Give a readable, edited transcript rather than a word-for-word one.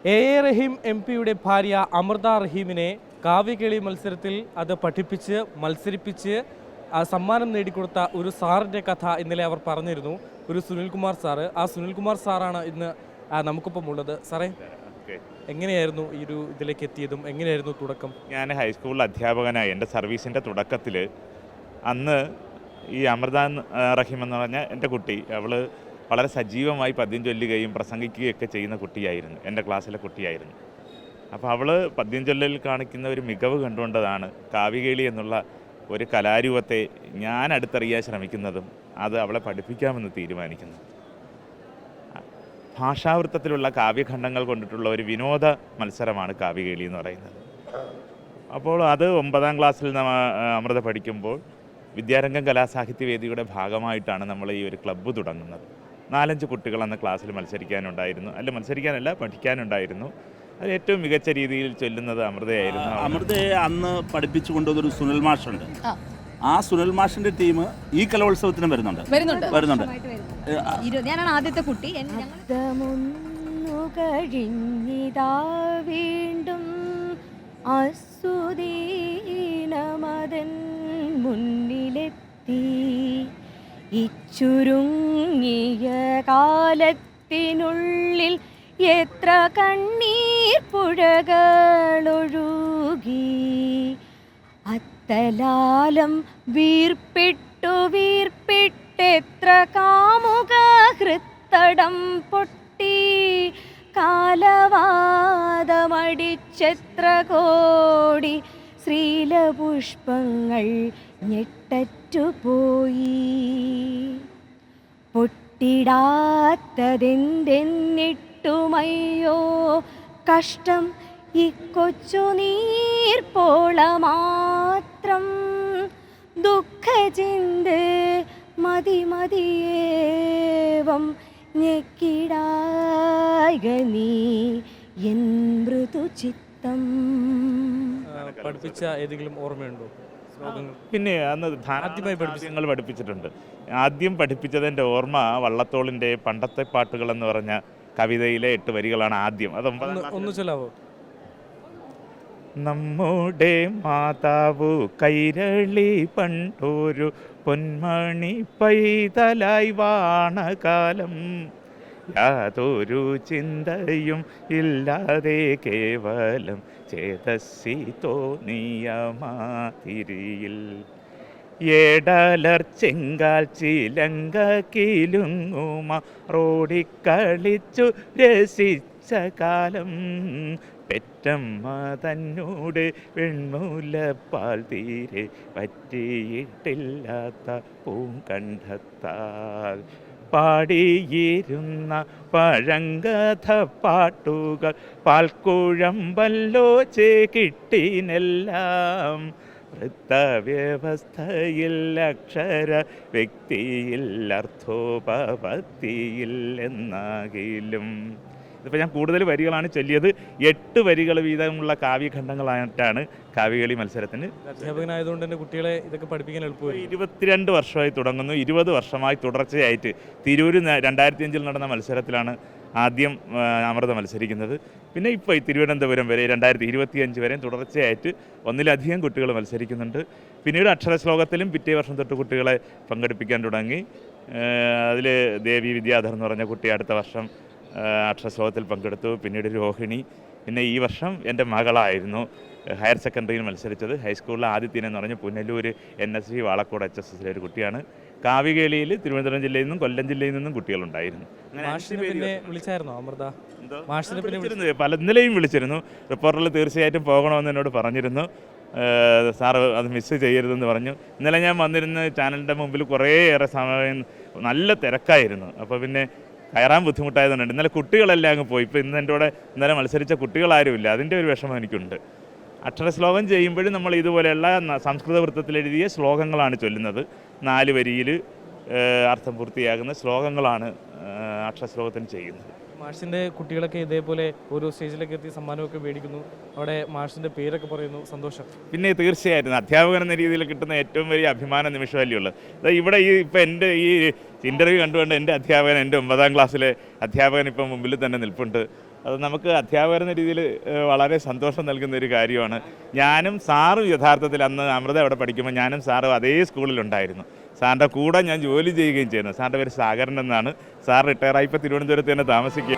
A റഹീം എം.പിയുടെ ഭാര്യ അമൃത റഹീമിനെ കാവ്യകേളി മത്സരത്തിൽ അത് പഠിപ്പിച്ച് മത്സരിപ്പിച്ച് സമ്മാനം നേടിക്കൊടുത്ത ഒരു സാറിൻ്റെ കഥ ഇന്നലെ അവർ പറഞ്ഞിരുന്നു. ഒരു സുനിൽകുമാർ സാറ്. ആ സുനിൽകുമാർ സാറാണ് ഇന്ന് നമുക്കൊപ്പം ഉള്ളത്. സാറേ, എങ്ങനെയായിരുന്നു ഈ ഒരു ഇതിലേക്ക് എത്തിയതും എങ്ങനെയായിരുന്നു തുടക്കം? ഞാൻ ഹൈസ്കൂളിൽ അധ്യാപകനായി എൻ്റെ സർവീസിൻ്റെ തുടക്കത്തിൽ അന്ന് ഈ അമൃത റഹീം എന്ന് പറഞ്ഞ എൻ്റെ കുട്ടി, അവൾ വളരെ സജീവമായി പദ്യം ചൊല്ലുകയും പ്രസംഗിക്കുകയൊക്കെ ചെയ്യുന്ന കുട്ടിയായിരുന്നു, എൻ്റെ ക്ലാസ്സിലെ കുട്ടിയായിരുന്നു. അപ്പോൾ അവൾ പദ്യം ചൊല്ലലിൽ കാണിക്കുന്ന ഒരു മികവ് കണ്ടുകൊണ്ടതാണ് കാവ്യകേളി എന്നുള്ള ഒരു കലാരൂപത്തെ ഞാൻ അടുത്തറിയാൻ ശ്രമിക്കുന്നതും അത് അവളെ പഠിപ്പിക്കാമെന്ന് തീരുമാനിക്കുന്നത്. ഭാഷാവൃത്തത്തിലുള്ള കാവ്യഖണ്ഡങ്ങൾ കൊണ്ടിട്ടുള്ള ഒരു വിനോദ മത്സരമാണ് കാവ്യകേളി എന്ന് പറയുന്നത്. അപ്പോൾ അത് 9ാം ക്ലാസ്സിൽ അമൃത പഠിക്കുമ്പോൾ വിദ്യാരംഗം കലാസാഹിത്യവേദിയുടെ ഭാഗമായിട്ടാണ് നമ്മൾ ഈ ഒരു ക്ലബ്ബ് തുടങ്ങുന്നത്. 4-5 കുട്ടികൾ അന്ന് ക്ലാസ്സിൽ മത്സരിക്കാനുണ്ടായിരുന്നു. മത്സരിക്കാനല്ല, പഠിക്കാനുണ്ടായിരുന്നു. അത് ഏറ്റവും മികച്ച രീതിയിൽ ചൊല്ലുന്നത് അമൃതയായിരുന്നു. അമൃതയെ അന്ന് പഠിപ്പിച്ചു കൊണ്ടുവന്നൊരു സുനിൽ മാഷുണ്ട്. ആ സുനിൽ മാഷിന്റെ ടീം ഈ കലോത്സവത്തിന് വരുന്നുണ്ട്. ഞാനാണ് ആദ്യത്തെ കുട്ടി. വീണ്ടും അസുദീനമതൻ മുന്നിലെത്തി ഇച്ചുരുങ്ങിയ കാലത്തിനുള്ളിൽ എത്ര കണ്ണീർ പുഴകളൊഴുകി അത്തലാലം വീർപ്പിട്ടെത്ര കാമുക ഹൃത്തടം പൊട്ടി കാലവാദമടിച്ചെത്ര കോടി ശ്രീലപുഷ്പങ്ങൾ ഞെട്ടറ്റുപോയി. പൊട്ടിടാത്തതെന്തെന്നിട്ടുമയ്യോ കഷ്ടം ഈ കൊച്ചു നീർപ്പോള മാത്രം. ദുഃഖചിന്ത മതിയേവം ഞെക്കിടായ നീ എൻ മൃദുചിത്തം. പഠിപ്പിച്ച ഏതെങ്കിലും ഓർമ്മയുണ്ടോ? പിന്നെ അന്ന് ധാരാളം പഠിപ്പിച്ചിട്ടുണ്ട്. ആദ്യം പഠിപ്പിച്ചതിൻ്റെ ഓർമ്മ വള്ളത്തോളിൻ്റെ പണ്ടത്തെ പാട്ടുകൾ എന്ന് പറഞ്ഞ കവിതയിലെ 8 വരികളാണ് ആദ്യം. അത് ഒന്ന് ചൊല്ലാവോ? നമ്മുടെ മാതാവു കൈരളി പണ്ടൊരു പൊന്മണി പൈതലായി വാണകാലം, യാതൊരു ചിന്തയും ഇല്ലാതെ കേവലം ചേതസ്സി തോന്നിയ മാതിരിയിൽ ഏടലർ ചെങ്കാൽ ചിലങ്ക കിലുങ്ങുമ റോഡിക്കളിച്ചു രസിച്ച കാലം, പെറ്റമ്മ തന്നോട് വെൺമുലപ്പാൽ തീരെ പറ്റിയിട്ടില്ലാത്ത പൂങ്കണ്ഠത്താൽ പാടിയിരുന്ന പഴങ്കഥ പാട്ടുകൾ പാൽക്കുഴമ്പല്ലോ കിട്ടിനെല്ലാം. വൃത്തവ്യവസ്ഥയിൽ അക്ഷര വ്യക്തിയിൽ അർത്ഥോപപത്തിയിൽ എന്നാകിലും. ഇതിപ്പോൾ ഞാൻ കൂടുതൽ വരികളാണ് ചൊല്ലിയത്. 8 വരികൾ വീതമുള്ള കാവ്യഖണ്ഡങ്ങളായിട്ടാണ് കാവ്യകളി മത്സരത്തിന്. അധ്യാപകനായതുകൊണ്ട് തന്നെ കുട്ടികളെ ഇതൊക്കെ പഠിപ്പിക്കാൻ എളുപ്പമായി. 22 വർഷമായി തുടങ്ങുന്നു. 20 വർഷമായി തുടർച്ചയായിട്ട് തിരൂര് 2005 നടന്ന മത്സരത്തിലാണ് ആദ്യം അമൃത മത്സരിക്കുന്നത്. പിന്നെ ഇപ്പോൾ തിരുവനന്തപുരം വരെ 2025 വരെ തുടർച്ചയായിട്ട് 1-ലധികം കുട്ടികൾ മത്സരിക്കുന്നുണ്ട്. പിന്നീട് അക്ഷരശ്ലോകത്തിലും പിറ്റേ വർഷം തൊട്ട് കുട്ടികളെ പങ്കെടുപ്പിക്കാൻ തുടങ്ങി. അതിൽ ദേവി വിദ്യാധർ എന്ന് പറഞ്ഞ കുട്ടി അടുത്ത വർഷം അക്ഷരശ്ലോകത്തിൽ പങ്കെടുത്തു. പിന്നീട് രോഹിണി. പിന്നെ ഈ വർഷം എൻ്റെ മകളായിരുന്നു ഹയർ സെക്കൻഡറിയിൽ മത്സരിച്ചത്. ഹൈസ്കൂളിൽ ആദിത്യൻ എന്ന് പറഞ്ഞ് പുനലൂർ NSV വാളക്കോട് HSSലെ ഒരു കുട്ടിയാണ്. കാവ്യകേളിയിൽ തിരുവനന്തപുരം ജില്ലയിൽ നിന്നും കൊല്ലം ജില്ലയിൽ നിന്നും കുട്ടികളുണ്ടായിരുന്നു. ഇന്നലെയും വിളിച്ചിരുന്നു. റിപ്പോർട്ടറിൽ തീർച്ചയായിട്ടും പോകണമെന്ന് എന്നോട് പറഞ്ഞിരുന്നു. സാറ് അത് മിസ് ചെയ്യരുതെന്ന് പറഞ്ഞു. ഇന്നലെ ഞാൻ വന്നിരുന്ന ചാനലിൻ്റെ മുമ്പിൽ കുറേയേറെ സമയം നല്ല തിരക്കായിരുന്നു. അപ്പോൾ പിന്നെ കയറാൻ ബുദ്ധിമുട്ടായതുകൊണ്ട് ഇന്നലെ കുട്ടികളെല്ലാം അങ്ങ് പോയി. ഇപ്പോൾ എൻ്റെ കൂടെ ഇന്നലെ മത്സരിച്ച കുട്ടികളാരുമില്ല. അതിൻ്റെ ഒരു വിഷമം എനിക്കുണ്ട്. അക്ഷരശ്ലോകം ചെയ്യുമ്പോഴും നമ്മൾ ഇതുപോലെയുള്ള സംസ്കൃത വൃത്തത്തിൽ എഴുതിയ ശ്ലോകങ്ങളാണ് ചൊല്ലുന്നത്. 4 വരിയിൽ അർത്ഥം പൂർത്തിയാകുന്ന ശ്ലോകങ്ങളാണ് അക്ഷരശ്ലോകത്തിന് ചെയ്യുന്നത്. മാഷിൻ്റെ കുട്ടികളൊക്കെ ഇതേപോലെ ഓരോ സ്റ്റേജിലേക്ക് എത്തി സമ്മാനമൊക്കെ മേടിക്കുന്നു. അവിടെ മാഷിൻ്റെ പേരൊക്കെ പറയുന്നു. സന്തോഷം. പിന്നെ തീർച്ചയായിട്ടും അധ്യാപകൻ എന്ന രീതിയിൽ കിട്ടുന്ന ഏറ്റവും വലിയ അഭിമാന നിമിഷമല്ലേ ഉള്ളത്. ഇവിടെ ഇപ്പോൾ എൻ്റെ ഈ ഇൻ്റർവ്യൂ കണ്ടുകൊണ്ട് എൻ്റെ അധ്യാപകൻ, എൻ്റെ 9ാം ക്ലാസ്സിലെ അധ്യാപകൻ ഇപ്പം മുമ്പിൽ തന്നെ നിൽപ്പുണ്ട്. അത് നമുക്ക് അധ്യാപകരെന്ന രീതിയിൽ വളരെ സന്തോഷം നൽകുന്ന ഒരു കാര്യമാണ്. ഞാനും സാറും യഥാർത്ഥത്തിൽ അന്ന് അമൃത അവിടെ പഠിക്കുമ്പോൾ ഞാനും സാറും അതേ സ്കൂളിലുണ്ടായിരുന്നു. സാറിൻ്റെ കൂടെ ഞാൻ ജോലി ചെയ്യുകയും ചെയ്യുന്നു. സാറിൻ്റെ പേര് സാഗരൻ എന്നാണ്. സാർ റിട്ടയറായി ഇപ്പോൾ തിരുവനന്തപുരത്ത് തന്നെ താമസിക്കുക.